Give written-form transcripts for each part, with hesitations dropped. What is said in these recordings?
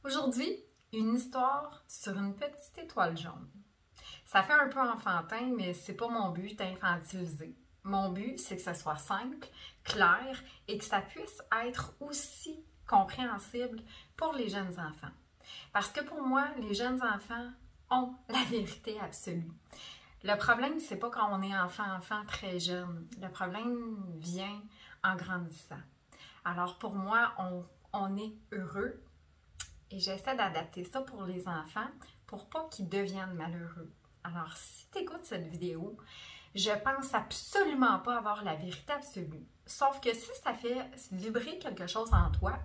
Aujourd'hui, une histoire sur une petite étoile jaune. Ça fait un peu enfantin, mais c'est pas mon but d'infantiliser. Mon but, c'est que ce soit simple, clair et que ça puisse être aussi compréhensible pour les jeunes enfants. Parce que pour moi, les jeunes enfants ont la vérité absolue. Le problème, c'est pas quand on est enfant très jeune. Le problème vient en grandissant. Alors pour moi, on est heureux et j'essaie d'adapter ça pour les enfants pour pas qu'ils deviennent malheureux. Alors si tu écoutes cette vidéo, je pense absolument pas avoir la vérité absolue. Sauf que si ça fait vibrer quelque chose en toi,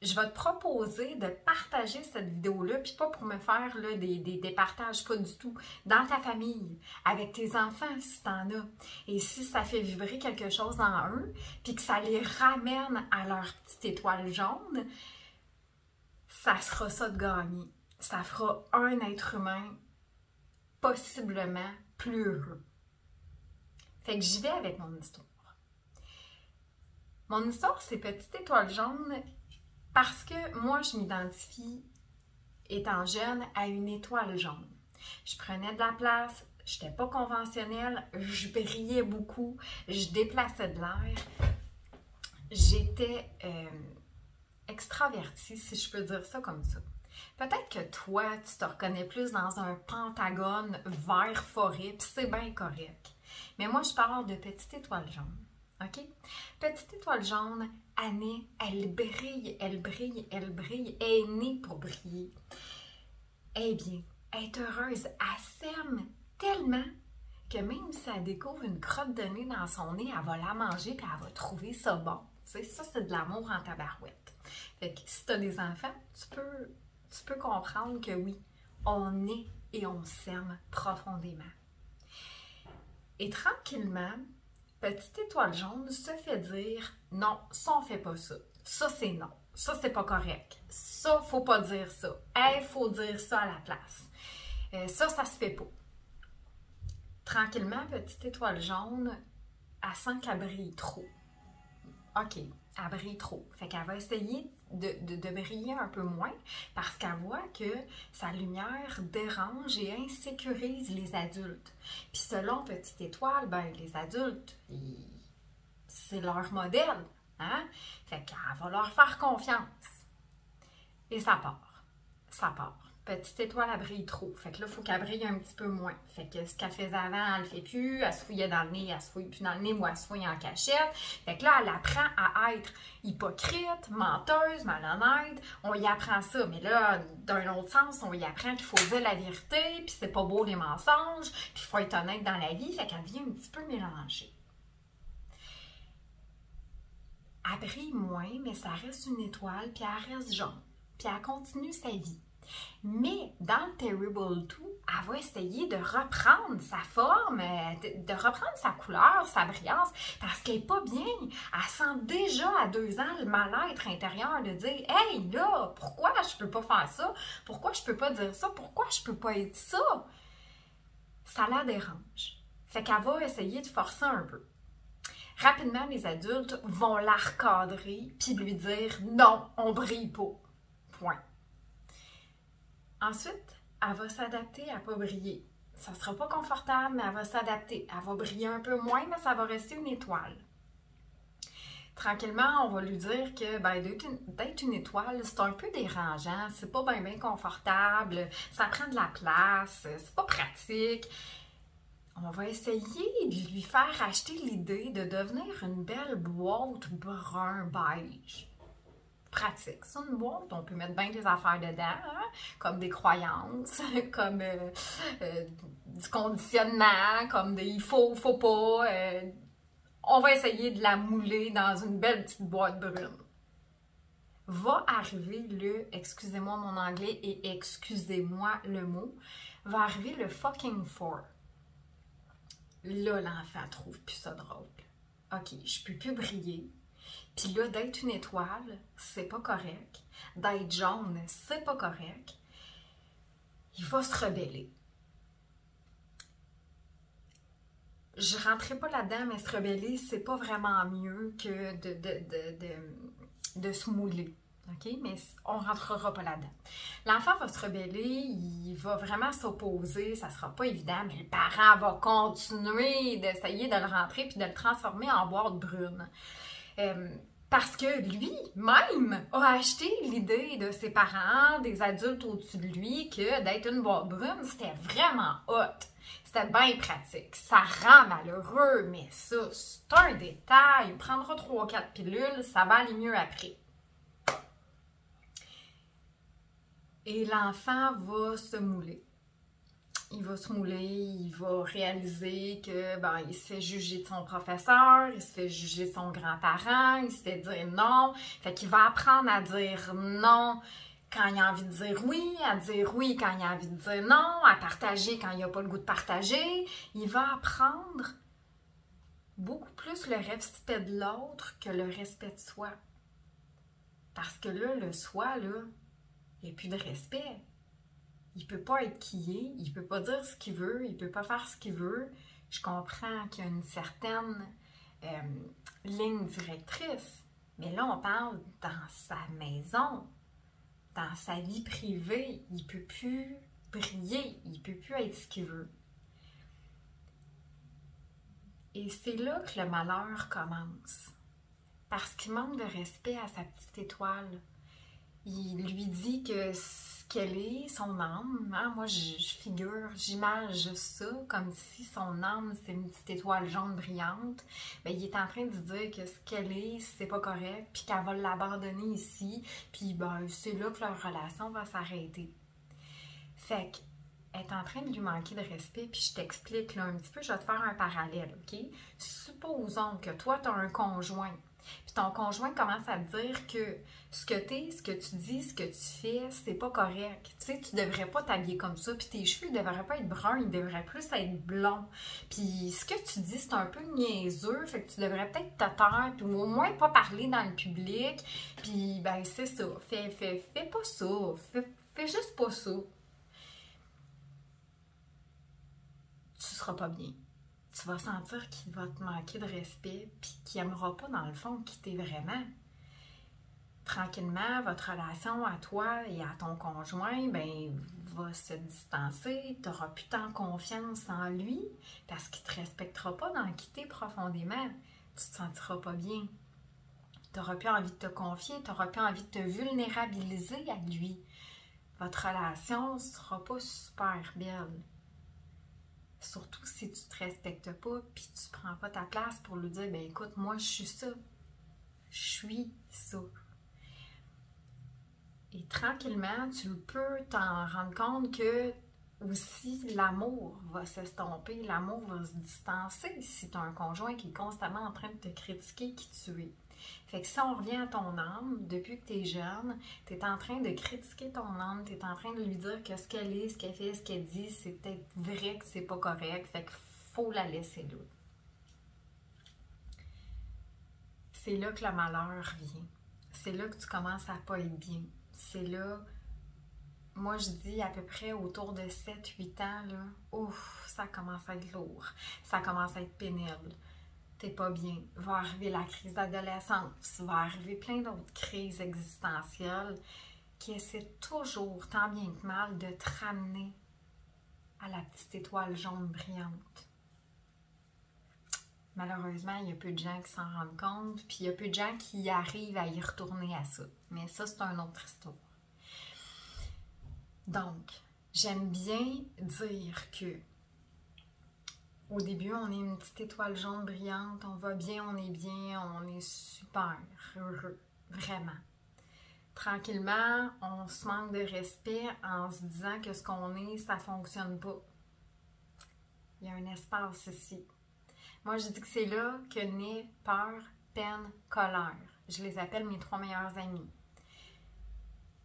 je vais te proposer de partager cette vidéo-là, puis pas pour me faire là, des partages, pas du tout, dans ta famille, avec tes enfants si t'en as. Et si ça fait vibrer quelque chose en eux, puis que ça les ramène à leur petite étoile jaune, ça sera ça de gagner. Ça fera un être humain possiblement plus heureux. Fait que j'y vais avec mon histoire. Mon histoire, c'est Petite étoile jaune parce que moi, je m'identifie, étant jeune, à une étoile jaune. Je prenais de la place, je n'étais pas conventionnelle, je brillais beaucoup, je déplaçais de l'air. J'étais extravertie, si je peux dire ça comme ça. Peut-être que toi, tu te reconnais plus dans un pentagone vert forêt, puis c'est bien correct. Mais moi, je parle de Petite étoile jaune. OK? Petite étoile jaune, Annie, elle brille, elle brille, elle brille. Elle est née pour briller. Eh bien, elle est heureuse. Elle s'aime tellement que même si elle découvre une crotte de nez dans son nez, elle va la manger et elle va trouver ça bon. Tu sais, ça, c'est de l'amour en tabarouette. Fait que si tu as des enfants, tu peux comprendre que oui, on est et on s'aime profondément. Et tranquillement, Petite étoile jaune se fait dire « Non, ça on fait pas ça. Ça c'est non. Ça c'est pas correct. Ça, faut pas dire ça. Hey, faut dire ça à la place. Ça se fait pas. » Tranquillement, Petite étoile jaune, elle sent qu'elle brille trop. OK, elle brille trop. Fait qu'elle va essayer de briller un peu moins parce qu'elle voit que sa lumière dérange et insécurise les adultes. Puis selon Petite étoile, ben les adultes, c'est leur modèle. Hein? Fait qu'elle va leur faire confiance. Et ça part. Ça part. Petite étoile, elle brille trop. Fait que là, il faut qu'elle brille un petit peu moins. Fait que ce qu'elle faisait avant, elle le fait plus. Elle se fouillait dans le nez, elle se fouille plus dans le nez, ou elle se fouille en cachette. Fait que là, elle apprend à être hypocrite, menteuse, malhonnête. On y apprend ça. Mais là, d'un autre sens, on y apprend qu'il faut dire la vérité, puis c'est pas beau les mensonges, puis il faut être honnête dans la vie. Fait qu'elle devient un petit peu mélangée. Elle brille moins, mais ça reste une étoile, puis elle reste jaune. Puis elle continue sa vie. Mais dans le Terrible 2, elle va essayer de reprendre sa forme, de reprendre sa couleur, sa brillance, parce qu'elle n'est pas bien. Elle sent déjà à 2 ans le mal-être intérieur de dire « Hey, là, pourquoi je peux pas faire ça? Pourquoi je peux pas dire ça? Pourquoi je peux pas être ça? » Ça la dérange. Fait qu'elle va essayer de forcer un peu. Rapidement, les adultes vont la recadrer puis lui dire « Non, on brille pas. » Point. Ensuite, elle va s'adapter à ne pas briller. Ça ne sera pas confortable, mais elle va s'adapter. Elle va briller un peu moins, mais ça va rester une étoile. Tranquillement, on va lui dire que d'être une étoile, c'est un peu dérangeant, c'est pas bien confortable, ça prend de la place, c'est pas pratique. On va essayer de lui faire acheter l'idée de devenir une belle boîte brun-beige. Pratique. C'est une boîte, on peut mettre bien des affaires dedans, hein? Comme des croyances, comme du conditionnement, comme des il faut pas. On va essayer de la mouler dans une belle petite boîte brune. Va arriver excusez-moi mon anglais et excusez-moi le mot, va arriver le fucking 4. Là, l'enfant trouve plus ça drôle. OK, je peux plus briller. Puis là, d'être une étoile, c'est pas correct. D'être jaune, c'est pas correct. Il va se rebeller. Je rentrais pas là-dedans, mais se rebeller, c'est pas vraiment mieux que de se mouler. OK? Mais on ne rentrera pas là-dedans. L'enfant va se rebeller, il va vraiment s'opposer, ça ne sera pas évident, mais le parent va continuer d'essayer de le rentrer puis de le transformer en boîte brune. Parce que lui-même a acheté l'idée de ses parents, des adultes au-dessus de lui, que d'être une boîte brune, c'était vraiment hot. C'était bien pratique. Ça rend malheureux, mais ça, c'est un détail. Il prendra 3-4 pilules, ça va aller mieux après. Et l'enfant va se mouler. Il va se mouler, il va réaliser que il se fait juger de son professeur, il se fait juger de son grand-parent, il se fait dire non. Fait qu'il va apprendre à dire non quand il a envie de dire oui, à dire oui quand il a envie de dire non, à partager quand il n'a pas le goût de partager. Il va apprendre beaucoup plus le respect de l'autre que le respect de soi. Parce que là, le soi, là, il n'y a plus de respect. Il ne peut pas être qui il est, il ne peut pas dire ce qu'il veut, il ne peut pas faire ce qu'il veut. Je comprends qu'il y a une certaine ligne directrice, mais là, on parle dans sa maison, dans sa vie privée. Il ne peut plus briller, il ne peut plus être ce qu'il veut. Et c'est là que le malheur commence, parce qu'il manque de respect à sa petite étoile. Il lui dit que ce qu'elle est, son âme, hein, moi j'image ça comme si son âme c'est une petite étoile jaune brillante. Bien, il est en train de dire que ce qu'elle est, c'est pas correct, puis qu'elle va l'abandonner ici, puis c'est là que leur relation va s'arrêter. Fait qu'elle est en train de lui manquer de respect, puis je t'explique là un petit peu, je vais te faire un parallèle, ok? Supposons que toi, tu as un conjoint. Puis ton conjoint commence à te dire que ce que t'es, ce que tu dis, ce que tu fais, c'est pas correct. Tu sais, tu devrais pas t'habiller comme ça, puis tes cheveux, ils devraient pas être bruns, ils devraient plus être blonds. Puis ce que tu dis, c'est un peu niaiseux, fait que tu devrais peut-être te taire, puis au moins pas parler dans le public. Puis, c'est ça. Fais pas ça. Fais juste pas ça. Tu seras pas bien. Tu vas sentir qu'il va te manquer de respect, puis qu'il n'aimera pas, dans le fond, qui t'es vraiment. Tranquillement, votre relation à toi et à ton conjoint, va se distancer. Tu n'auras plus tant confiance en lui, parce qu'il ne te respectera pas dans qui t'es profondément. Tu ne te sentiras pas bien. Tu n'auras plus envie de te confier, tu n'auras plus envie de te vulnérabiliser à lui. Votre relation ne sera pas super belle. Surtout si tu ne te respectes pas puis tu ne prends pas ta place pour lui dire écoute, moi je suis ça. Je suis ça. Et tranquillement, tu peux t'en rendre compte que aussi l'amour va s'estomper, l'amour va se distancer si tu as un conjoint qui est constamment en train de te critiquer qui tu es. Fait que si on revient à ton âme, depuis que tu es jeune, tu es en train de critiquer ton âme, tu es en train de lui dire que ce qu'elle est, ce qu'elle fait, ce qu'elle dit, c'est peut-être vrai que c'est pas correct, fait qu'il faut la laisser là. C'est là que le malheur vient. C'est là que tu commences à pas être bien. C'est là, moi je dis à peu près autour de 7-8 ans, là, ouf, ça commence à être lourd, ça commence à être pénible. T'es pas bien, va arriver la crise d'adolescence, va arriver plein d'autres crises existentielles qui essaient toujours, tant bien que mal, de te ramener à la petite étoile jaune brillante. Malheureusement, il y a peu de gens qui s'en rendent compte, puis il y a peu de gens qui arrivent à y retourner à ça. Mais ça, c'est une autre histoire. Donc, j'aime bien dire que au début, on est une petite étoile jaune brillante, on va bien, on est super heureux, vraiment. Tranquillement, on se manque de respect en se disant que ce qu'on est, ça ne fonctionne pas. Il y a un espace ici. Moi, je dis que c'est là que naît peur, peine, colère. Je les appelle mes 3 meilleurs amis.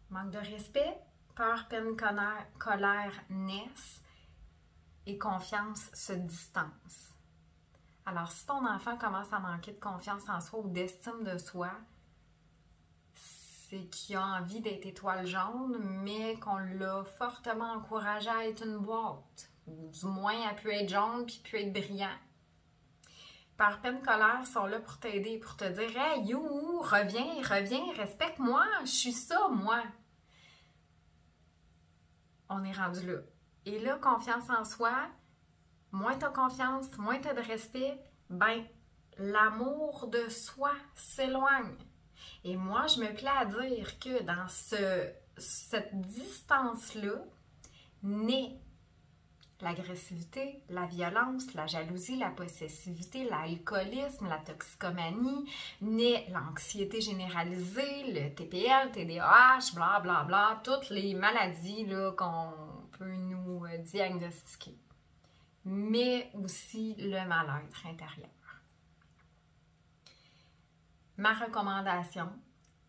Manque de respect, peur, peine, colère naissent. Et confiance se distance. Alors, si ton enfant commence à manquer de confiance en soi ou d'estime de soi, c'est qu'il a envie d'être étoile jaune, mais qu'on l'a fortement encouragé à être une boîte. Ou du moins, elle peut être jaune puis peut être brillant. par peine colère, sont là pour t'aider, pour te dire « Hey, you, reviens, reviens, respecte-moi, je suis ça, moi. » On est rendu là. Et là, confiance en soi, moins t'as confiance, moins t'as de respect, ben, l'amour de soi s'éloigne. Et moi, je me plais à dire que dans cette distance-là, naît l'agressivité, la violence, la jalousie, la possessivité, l'alcoolisme, la toxicomanie, naît l'anxiété généralisée, le TPL, TDAH, bla bla bla, toutes les maladies qu'on peut nous diagnostiquer, mais aussi le mal-être intérieur. Ma recommandation,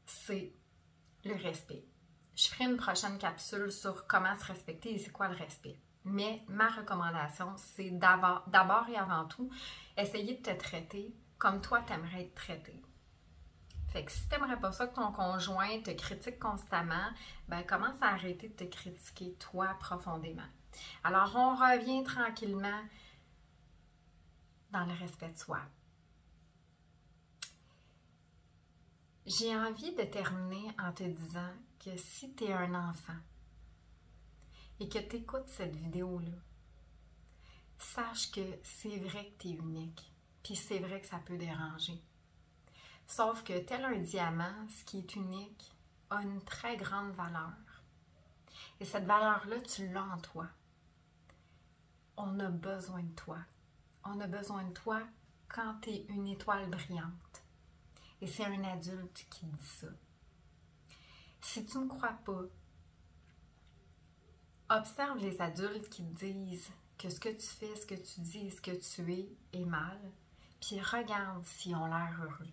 c'est le respect. Je ferai une prochaine capsule sur comment se respecter et c'est quoi le respect. Mais ma recommandation, c'est d'abord et avant tout, essayer de te traiter comme toi, tu aimerais être traité. Fait que si tu n'aimerais pas ça que ton conjoint te critique constamment, ben commence à arrêter de te critiquer toi profondément. Alors, on revient tranquillement dans le respect de soi. J'ai envie de terminer en te disant que si tu es un enfant et que tu écoutes cette vidéo-là, sache que c'est vrai que tu es unique, puis c'est vrai que ça peut déranger. Sauf que tel un diamant, ce qui est unique, a une très grande valeur. Et cette valeur-là, tu l'as en toi. On a besoin de toi. On a besoin de toi quand tu es une étoile brillante. Et c'est un adulte qui dit ça. Si tu ne me crois pas, observe les adultes qui te disent que ce que tu fais, ce que tu dis, ce que tu es est mal, puis regarde s'ils ont l'air heureux.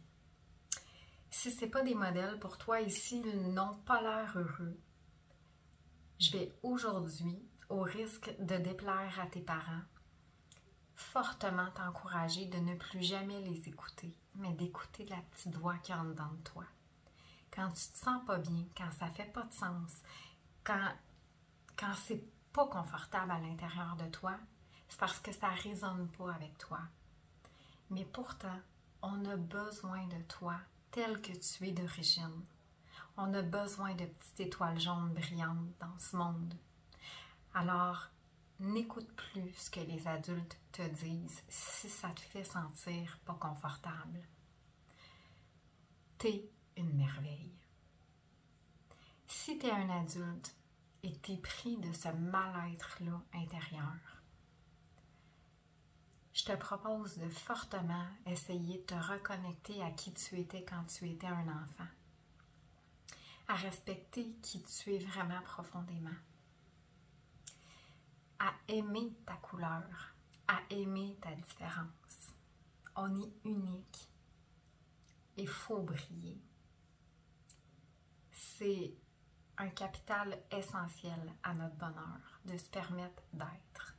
Si ce n'est pas des modèles pour toi et s'ils n'ont pas l'air heureux, je vais aujourd'hui, au risque de déplaire à tes parents, fortement t'encourager de ne plus jamais les écouter, mais d'écouter la petite voix qui est en dedans de toi. Quand tu te sens pas bien, quand ça fait pas de sens, quand c'est pas confortable à l'intérieur de toi, c'est parce que ça résonne pas avec toi. Mais pourtant, on a besoin de toi tel que tu es d'origine. On a besoin de petites étoiles jaunes brillantes dans ce monde. Alors, n'écoute plus ce que les adultes te disent si ça te fait sentir pas confortable. T'es une merveille. Si t'es un adulte et t'es pris de ce mal-être-là intérieur, je te propose de fortement essayer de te reconnecter à qui tu étais quand tu étais un enfant, à respecter qui tu es vraiment profondément, à aimer ta couleur, à aimer ta différence. On est unique et il faut briller. C'est un capital essentiel à notre bonheur de se permettre d'être.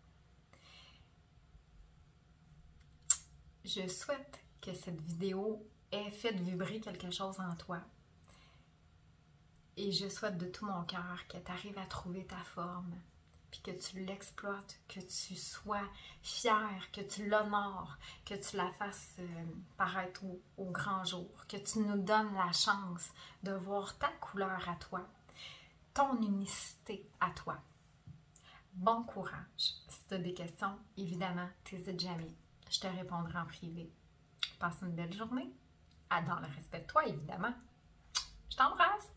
Je souhaite que cette vidéo ait fait vibrer quelque chose en toi. Et je souhaite de tout mon cœur que tu arrives à trouver ta forme, puis que tu l'exploites, que tu sois fier, que tu l'honores, que tu la fasses paraître au grand jour, que tu nous donnes la chance de voir ta couleur à toi, ton unicité à toi. Bon courage. Si tu as des questions, évidemment, n'hésite jamais. Je te répondrai en privé. Passe une belle journée. Dans le respect de toi, évidemment. Je t'embrasse.